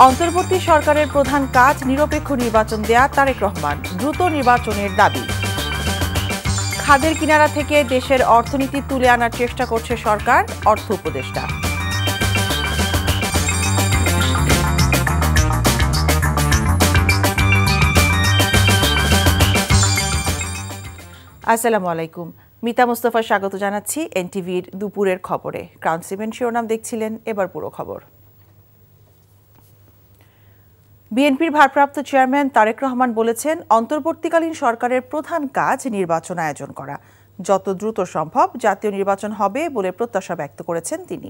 অন্তর্বর্তী সরকারের প্রধান কাজ নিরপেক্ষ নির্বাচন দেয়া তারেক রহমান, দ্রুত নির্বাচনের দাবি। খাদের কিনারা থেকে দেশের অর্থনীতি তুলে আনার চেষ্টা করছে সরকার, অর্থ উপদেষ্টা। আসসালামু আলাইকুম, মিতা মুস্তফা স্বাগত জানাচ্ছি এনটিভির দুপুরের খবরে। ক্রাউন সিমেন্ট শিরোনাম দেখছিলেন, এবার পুরো খবর। বিএনপির ভারপ্রাপ্ত চেয়ারম্যান তারেক রহমান বলেছেন, অন্তর্বর্তীকালীন সরকারের প্রধান কাজ নির্বাচন আয়োজন করা। যত দ্রুত সম্ভব জাতীয় নির্বাচন হবে বলে প্রত্যাশা ব্যক্ত করেছেন তিনি।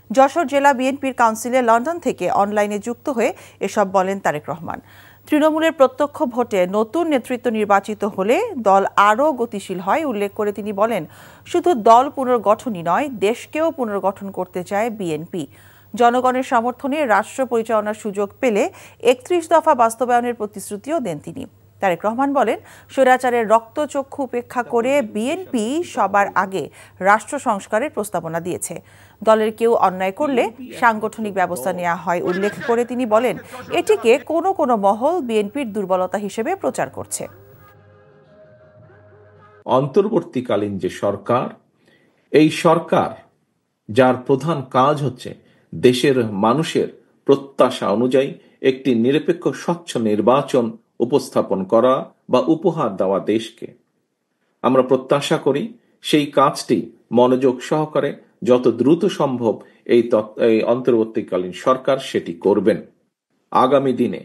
যশোর জেলা বিএনপির কাউন্সিলে লন্ডন থেকে অনলাইনে যুক্ত হয়ে এসব বলেন তারেক রহমান। তৃণমূলের প্রত্যক্ষ ভোটে নতুন নেতৃত্ব নির্বাচিত হলে দল আরও গতিশীল হয় উল্লেখ করে তিনি বলেন, শুধু দল পুনর্গঠনই নয়, দেশকেও পুনর্গঠন করতে চায় বিএনপি। জনগণের সমর্থনে রাষ্ট্র পরিচালনার সুযোগ পেলে ৩১ দফা বাস্তবায়নের প্রতিশ্রুতিও দেন তিনি। তারেক রহমান বলেন, স্বৈরাচারের রক্তচক্ষু উপেক্ষা করে বিএনপি সবার আগে রাষ্ট্র সংস্কারের প্রস্তাবনা দিয়েছে। দলের কেউ অন্যায় করলে সাংগঠনিক ব্যবস্থা নেওয়া হয় উল্লেখ করে তিনি বলেন, এটিকে কোনো কোনো মহল বিএনপির দুর্বলতা হিসেবে প্রচার করছে। অন্তর্বর্তীকালীন যে সরকার, এই সরকার যার প্রধান কাজ হচ্ছে দেশের মানুষের প্রত্যাশা অনুযায়ী একটি নিরপেক্ষ স্বচ্ছ নির্বাচন উপস্থাপন করা বা উপহার দেওয়া দেশকে। আমরা প্রত্যাশা করি সেই কাজটি মনোযোগ সহকারে যত দ্রুত সম্ভব এই অন্তর্বর্তীকালীন সরকার সেটি করবেন। আগামী দিনে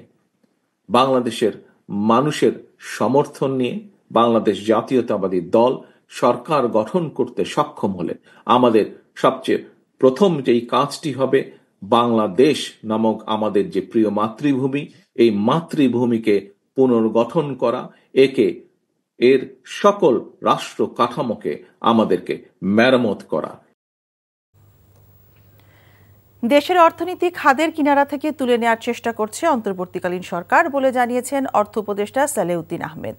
বাংলাদেশের মানুষের সমর্থন নিয়ে বাংলাদেশ জাতীয়তাবাদী দল সরকার গঠন করতে সক্ষম হলে আমাদের সবচেয়ে প্রথম যেই কাজটি হবে, বাংলাদেশ নামক আমাদের যে প্রিয় মাতৃভূমি, এই মাতৃভূমিকে পুনর্গঠন করা, এর সকল রাষ্ট্র কাঠামোকে আমাদেরকে মেরামত করা। দেশের অর্থনীতি খাদের কিনারা থেকে তুলে নেওয়ার চেষ্টা করছে অন্তর্বর্তীকালীন সরকার বলে জানিয়েছেন অর্থ উপদেষ্টা সালেউদ্দিন আহমেদ।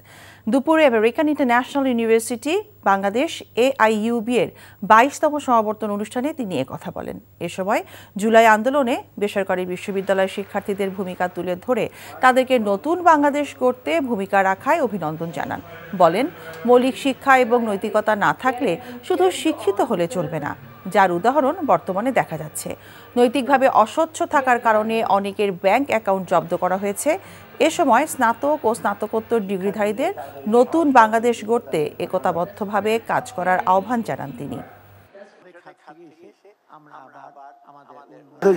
দুপুরে American international university Bangladesh AIUB এর 22তম সমাবর্তন অনুষ্ঠানে তিনি একথা বলেন। এ সময় জুলাই আন্দোলনে বেসরকারি বিশ্ববিদ্যালয়ের শিক্ষার্থীদের ভূমিকা তুলে ধরে তাদেরকে নতুন বাংলাদেশ গড়তে ভূমিকা রাখায় অভিনন্দন জানান। বলেন, মৌলিক শিক্ষা এবং নৈতিকতা না থাকলে শুধু শিক্ষিত হলে চলবে না, যার উদাহরণ বর্তমানে দেখা যাচ্ছে। নৈতিকভাবে অস্বচ্ছ থাকার কারণে অনেকের ব্যাংক অ্যাকাউন্ট জব্দ করা হয়েছে। এ সময় স্নাতক ও স্নাতকোত্তর ডিগ্রিধারীদের নতুন বাংলাদেশ গড়তে একতাবদ্ধভাবে কাজ করার আহ্বান জানান তিনি।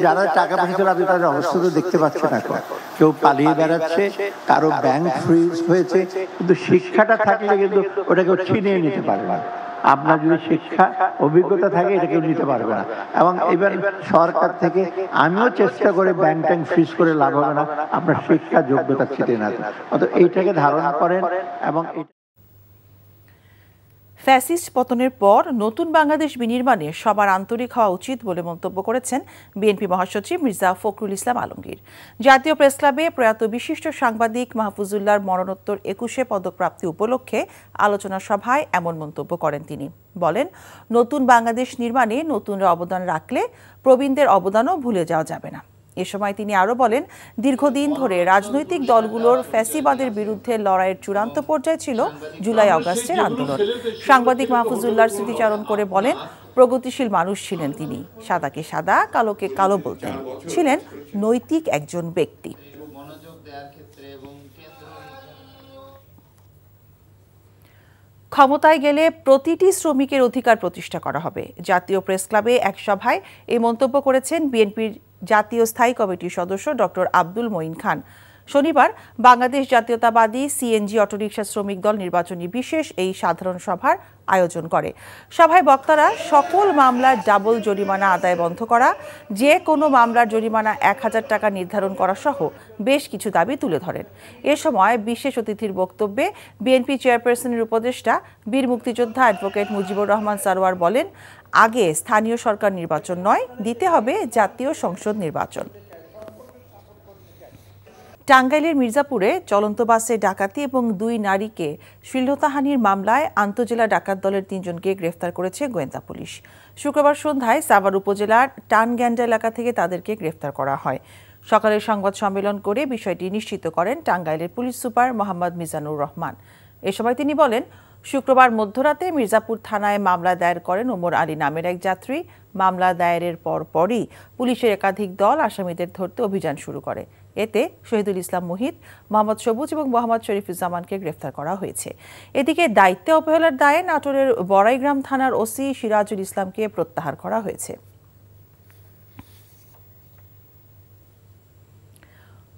যারা টাকা পয়সা রাখবে তাদের অবস্থা তো দেখতে পাচ্ছেন এখন, কেউ পালিয়ে বেড়াচ্ছে, কারো ব্যাংক ফ্রিজ হয়েছে, কিন্তু শিক্ষাটা থাকলে কিন্তু ওটাকে ছিনিয়ে নিতে পারবে না। আপনার যদি শিক্ষা অভিজ্ঞতা থাকে এটা কেউ নিতে পারবে না। এবং এবার সরকার থেকে আমিও চেষ্টা করে ব্যাংক ট্যাঙ্ক ফ্রিজ করে লাভ হবে না, আপনার শিক্ষা যোগ্যতা ছিটিয়ে না। অর্থাৎ এইটাকে ধারণা করেন। এবং ফ্যাসিস্ট পতনের পর নতুন বাংলাদেশ বিনির্মাণে সবার আন্তরিক হওয়া উচিত বলে মন্তব্য করেছেন বিএনপি মহাসচিব মির্জা ফখরুল ইসলাম আলমগীর। জাতীয় প্রেসক্লাবে প্রয়াত বিশিষ্ট সাংবাদিক মাহফুজুল্লাহর মরণোত্তর 21শে পদকপ্রাপ্তি উপলক্ষে আলোচনা সভায় এমন মন্তব্য করেন তিনি। বলেন, নতুন বাংলাদেশ নির্মাণে নতুনরা অবদান রাখলে প্রবীণদের অবদানও ভুলে যাওয়া যাবে না। এ সময় তিনি আরও বলেন, দীর্ঘদিন ধরে রাজনৈতিক দলগুলোর ফ্যাসিবাদের বিরুদ্ধে লড়াইয়ের চূড়ান্ত পর্যায়ে ছিল জুলাই আগস্টের আন্দোলন। সাংবাদিক মাহফুজুল্লাহর স্মৃতিচারণ করে বলেন, প্রগতিশীল মানুষ ছিলেন তিনি, সাদাকে সাদা কালোকে কালো বলতেন, ছিলেন নৈতিক একজন ব্যক্তি। ক্ষমতায় গেলে প্রতিটি শ্রমিকের অধিকার প্রতিষ্ঠা করা হবে। জাতীয় প্রেসক্লাবে এক সভায় এই মন্তব্য করেছেন বিএনপির জাতীয় স্থায়ী কমিটির সদস্য ডক্টর আব্দুল মঈন খান। শনিবার বাংলাদেশ জাতীয়তাবাদী সিএনজি অটোরিকশা শ্রমিক দল নির্বাচনী বিশেষ এই সাধারণ সভার আয়োজন করে। সভায় বক্তারা সকল মামলার ডাবল জরিমানা আদায় বন্ধ করা, যে কোনো মামলার জরিমানা 1000 টাকা নির্ধারণ করা সহ বেশ কিছু দাবি তুলে ধরেন। এ সময় বিশেষ অতিথির বক্তব্যে বিএনপি চেয়ারপারসনের উপদেষ্টা বীর মুক্তিযোদ্ধা অ্যাডভোকেট মুজিবুর রহমান সারোয়ার বলেন, আগে স্থানীয় সরকার নির্বাচন নয়, দিতে হবে জাতীয় সংসদ নির্বাচন। টাঙ্গাইলের মির্জাপুরে চলন্ত বাসে ডাকাতি এবং 2 নারীকে শ্লীলতাহানির মামলায় আন্তজেলা ডাকাত দলের 3 জনকে গ্রেফতার করেছে গোয়েন্দা পুলিশ। শুক্রবার সন্ধ্যায় সাভার উপজেলার টানগ্যান্ডা এলাকা থেকে তাদেরকে গ্রেফতার করা হয়। সকালে সংবাদ সম্মেলন করে বিষয়টি নিশ্চিত করেন টাঙ্গাইলের পুলিশ সুপার মোহাম্মদ মিজানুর রহমান। এ সময় তিনি বলেন, শুক্রবার মধ্যরাতে মির্জাপুর থানায় মামলা দায়ের করেন ওমর আলী নামের এক যাত্রী। মামলা দায়েরের পরপরই পুলিশের একাধিক দল আসামিদের ধরতে অভিযান শুরু করে। এতে শহীদুল ইসলাম মুহিত, মোহাম্মদ সবুজ এবং মোহাম্মদ শরীফুজ্জামানকে গ্রেফতার করা হয়েছে। এদিকে দায়িত্বে অবহেলার দায়ে নাটোরের বড়াইগ্রাম থানার ওসি সিরাজুল ইসলামকে প্রত্যাহার করা হয়েছে।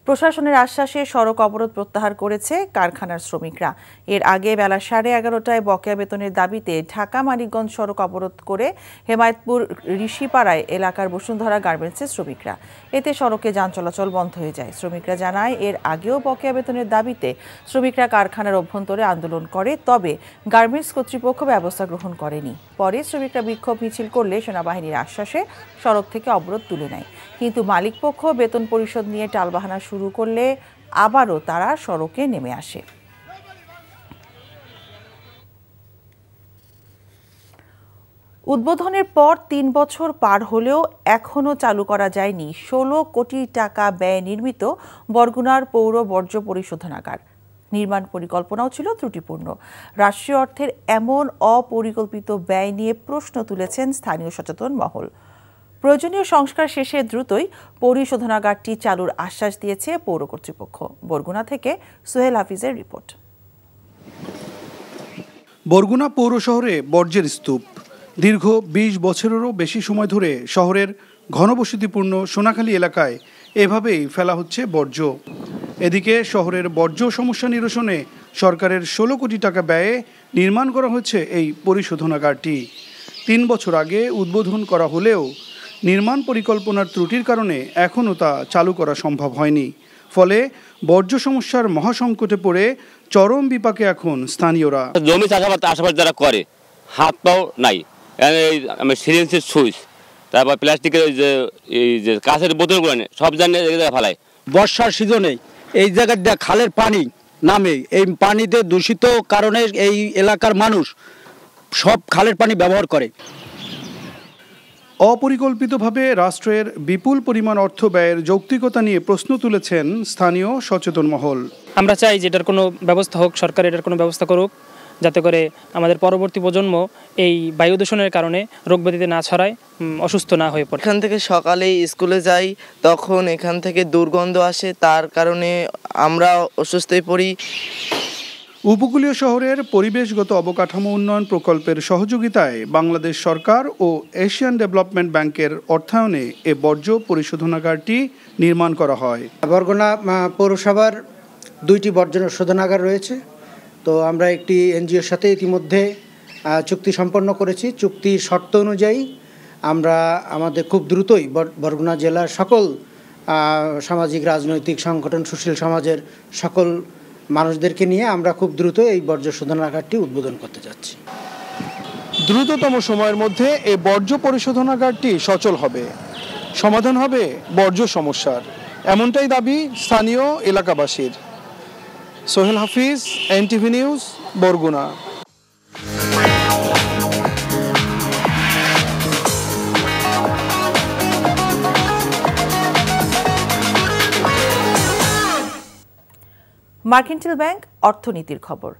প্রশাসনের আশ্বাসে সড়ক অবরোধ প্রত্যাহার করেছে কারখানার শ্রমিকরা। এর আগে বেলা 11:30টায় বকেয়া বেতনের দাবিতে ঢাকা মানিকগঞ্জ সড়ক অবরোধ করে হেমায়েতপুর ঋষিপাড়ায় এলাকার বসুন্ধরা গার্মেন্টসের শ্রমিকরা। এতে সড়কে যান চলাচল বন্ধ হয়ে যায়। শ্রমিকরা জানায়, এর আগেও বকেয়া বেতনের দাবিতে শ্রমিকরা কারখানার অভ্যন্তরে আন্দোলন করে, তবে গার্মেন্টস কর্তৃপক্ষ ব্যবস্থা গ্রহণ করেনি। পরে শ্রমিকরা বিক্ষোভ মিছিল করলে সেনাবাহিনীর আশ্বাসে সড়ক থেকে অবরোধ তুলে নেয়। কিন্তু মালিকপক্ষ বেতন পরিশোধ নিয়ে টালবাহানা শুরু করলে আবারও তারা সড়কে নেমে আসে। উদ্বোধনের পর 3 বছর পার হলেও এখনও চালু করা যায়নি 16 কোটি টাকা ব্যয়ে নির্মিত বরগুনার পৌর বর্জ্য পরিশোধনাগার। নির্মাণ পরিকল্পনাও ছিল ত্রুটিপূর্ণ। রাষ্ট্রীয় অর্থের এমন অপরিকল্পিত ব্যয় নিয়ে প্রশ্ন তুলেছেন স্থানীয় সচেতন মহল। প্রয়োজনীয় সংস্কার শেষে দ্রুতই পরিশোধনাগারটি চালুর আশ্বাস দিয়েছে পৌর কর্তৃপক্ষ। বরগুনা থেকে সোহেল হাফিজের রিপোর্ট। বরগুনা পৌর শহরে বর্জ্যের স্তূপ। দীর্ঘ 20 বছরেরও বেশি সময় ধরে শহরের ঘনবসতিপূর্ণ সোনাখালী এলাকায় এভাবেই ফেলা হচ্ছে বর্জ্য। এদিকে শহরের বর্জ্য সমস্যা নিরসনে সরকারের 16 কোটি টাকা ব্যয়ে নির্মাণ করা হয়েছে এই পরিশোধনাগারটি। 3 বছর আগে উদ্বোধন করা হলেও নির্মাণ পরিকল্পনার ত্রুটির কারণে এখনও তা চালু করা সম্ভব হয়নি। ফলে বর্জ্য সমস্যার মহাসংকটে পড়ে চরম বিপাকে এখন স্থানীয়রা। জমি চাষাবাদ আশেপাশে যারা করে, হাত পাও নাই, সিরিঞ্জের সুইচ, তারপর প্লাস্টিকের এই যে কাঁচের বোতলগুলো সব জায়গায় ফেলায়। বর্ষার সিজনে এই জায়গাটা খালের পানি নামে, এই পানিতে দূষিত কারণে এই এলাকার মানুষ সব খালের পানি ব্যবহার করে। অপরিকল্পিতভাবে রাষ্ট্রের বিপুল পরিমাণ অর্থ ব্যয়ের যৌক্তিকতা নিয়ে প্রশ্ন তুলেছেন স্থানীয় সচেতন মহল। আমরা চাই যে এটার কোনো ব্যবস্থা হোক, সরকার এটার কোনো ব্যবস্থা করুক, যাতে করে আমাদের পরবর্তী প্রজন্ম এই বায়ু দূষণের কারণে রোগ ব্যাধিতে না ছড়ায়, অসুস্থ না হয়ে পড়ে। এখান থেকে সকালে স্কুলে যাই, তখন এখান থেকে দুর্গন্ধ আসে, তার কারণে আমরা অসুস্থ হয়ে পড়ি। উপকূলীয় শহরের পরিবেশগত অবকাঠামো উন্নয়ন প্রকল্পের সহযোগিতায় বাংলাদেশ সরকার ও এশিয়ান ডেভেলপমেন্ট ব্যাংকের অর্থায়নে এ বর্জ্য পরিশোধনাগারটি নির্মাণ করা হয়। বরগুনা পৌরসভার 2টি বর্জ্য শোধনাগার রয়েছে। তো আমরা একটি এনজিওর সাথে ইতিমধ্যে চুক্তি সম্পন্ন করেছি। চুক্তির শর্ত অনুযায়ী আমরা আমাদের খুব দ্রুতই বরগুনা জেলার সকল সামাজিক রাজনৈতিক সংগঠন, সুশীল সমাজের সকল মানুষদেরকে নিয়ে আমরা খুব দ্রুত এই বর্জ্য শোধনাগারটি উদ্বোধন করতে যাচ্ছি। দ্রুততম সময়ের মধ্যে এই বর্জ্য পরিশোধনাগারটি সচল হবে, সমাধান হবে বর্জ্য সমস্যার, এমনটাই দাবি স্থানীয় এলাকাবাসীর। Sohel Hafiz, NTV news, Barguna. Mercantile bank অর্থনীতির খবর।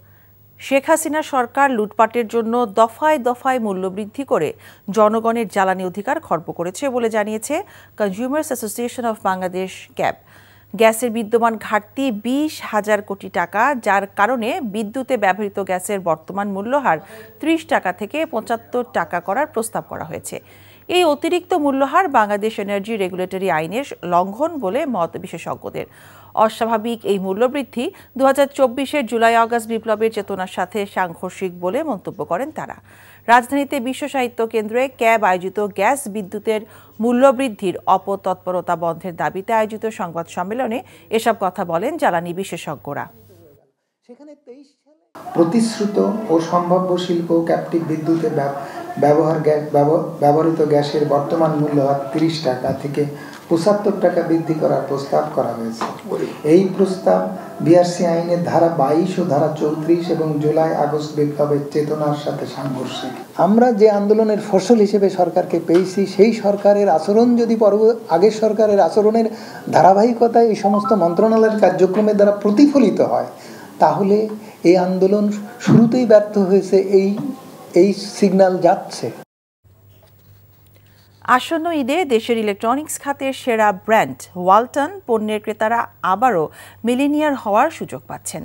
শেখ হাসিনা সরকার লুটপাটের জন্য দফায় দফায় মূল্যবৃদ্ধি করে জনগণের জ্বালানি অধিকার খর্ব করেছে বলে জানিয়েছে consumers association of Bangladesh cab. গ্যাসের বিদ্যমান ঘাটতি 20,000 কোটি টাকা, যার কারণে বিদ্যুতে ব্যবহৃত গ্যাসের বর্তমান মূল্যহার 30 টাকা থেকে 75 টাকা করার প্রস্তাব করা হয়েছে। এই অতিরিক্ত মূল্যহার বাংলাদেশ এনার্জি রেগুলেটরি আইনের লঙ্ঘন বলে মত বিশেষজ্ঞদের। অস্বাভাবিক এই মূল্যবৃদ্ধি 2024-এর জুলাই-আগস্ট বিপ্লবের চেতনার সাথে সাংঘর্ষিক বলে মন্তব্য করেন তারা। রাজধানীতে বিশ্ব সাহিত্য কেন্দ্রে ক্যাব আয়োজিত গ্যাস বিদ্যুতের মূল্যবৃদ্ধির অপতৎপরতা বন্ধের দাবিতে আয়োজিত সংবাদ সম্মেলনে এসব কথা বলেন জ্বালানি বিশেষজ্ঞরা। প্রতিশ্রুত ও সম্ভাব্য শিল্প ক্যাপটিভ বিদ্যুতের ব্যবহৃত গ্যাসের বর্তমান মূল্য 30 টাকা থেকে 75 টাকা বৃদ্ধি করার প্রস্তাব করা হয়েছে। এই প্রস্তাব বিআরসি আইনের ধারা 22 ও ধারা 34 এবং জুলাই আগস্ট বিপ্লবের চেতনার সাথে সাংঘর্ষিক। আমরা যে আন্দোলনের ফসল হিসেবে সরকারকে পেয়েছি, সেই সরকারের আচরণ যদি আগের সরকারের আচরণের ধারাবাহিকতায় এই সমস্ত মন্ত্রণালয়ের কার্যক্রমের দ্বারা প্রতিফলিত হয়, তাহলে এই আন্দোলন শুরুতেই ব্যর্থ হয়েছে, এই সিগন্যাল যাচ্ছে। আসন্ন ঈদে দেশের ইলেকট্রনিক্স খাতের সেরা ব্র্যান্ড ওয়ালটন পণ্যের ক্রেতারা আবারও মিলেনিয়ার হওয়ার সুযোগ পাচ্ছেন।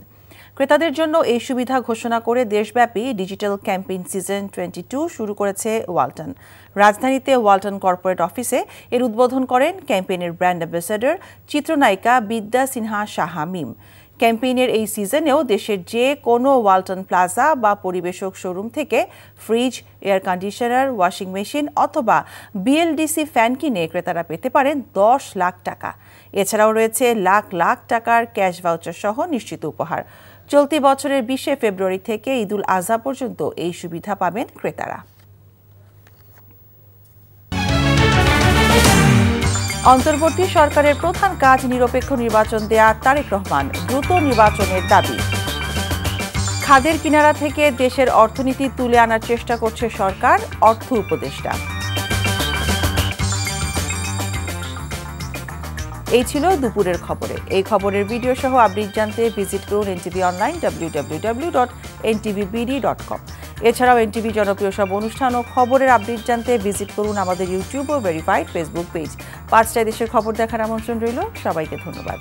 ক্রেতাদের জন্য এই সুবিধা ঘোষণা করে দেশব্যাপী ডিজিটাল ক্যাম্পেইন সিজন 22 শুরু করেছে ওয়ালটন। রাজধানীতে ওয়ালটন কর্পোরেট অফিসে এর উদ্বোধন করেন ক্যাম্পেইনের ব্র্যান্ড অ্যাম্বাসেডর চিত্রনায়িকা বিদ্যা সিনহা সাহা মিম। ক্যাম্পেইনের এই সিজনেও দেশের যে কোনো ওয়ালটন প্লাজা বা পরিবেশক শোরুম থেকে fridge, air conditioner, washing machine অথবা বিএলডিসি ফ্যান কিনে ক্রেতারা পেতে পারেন 10 লাখ টাকা। এছাড়াও রয়েছে লাখ লাখ টাকার ক্যাশ ভাউচার সহ নিশ্চিত উপহার। চলতি বছরের 20 ফেব্রুয়ারি থেকে ঈদুল আজহা পর্যন্ত এই সুবিধা পাবেন ক্রেতারা। অন্তর্বর্তী সরকারের প্রধান কাজ নিরপেক্ষ নির্বাচন দেয়া তারেক রহমান দ্রুত নির্বাচনের দাবি। খাদের কিনারা থেকে দেশের অর্থনীতি তুলে আনার চেষ্টা করছে সরকার, অর্থ উপদেষ্টা। এই ছিল দুপুরের খবরে। এই খবরের ভিডিও সহ আপডেট জানতে ভিজিট করুন এনটিভি অনলাইন www.ntvbd.com। এছাড়াও এনটিভি জনপ্রিয় সব অনুষ্ঠান ও খবরের আপডেট জানতে ভিজিট করুন আমাদের ইউটিউব ও ভেরিফাইড ফেসবুক পেজ। 5টায় দেশের খবর দেখার আমন্ত্রণ রইল। সবাইকে ধন্যবাদ।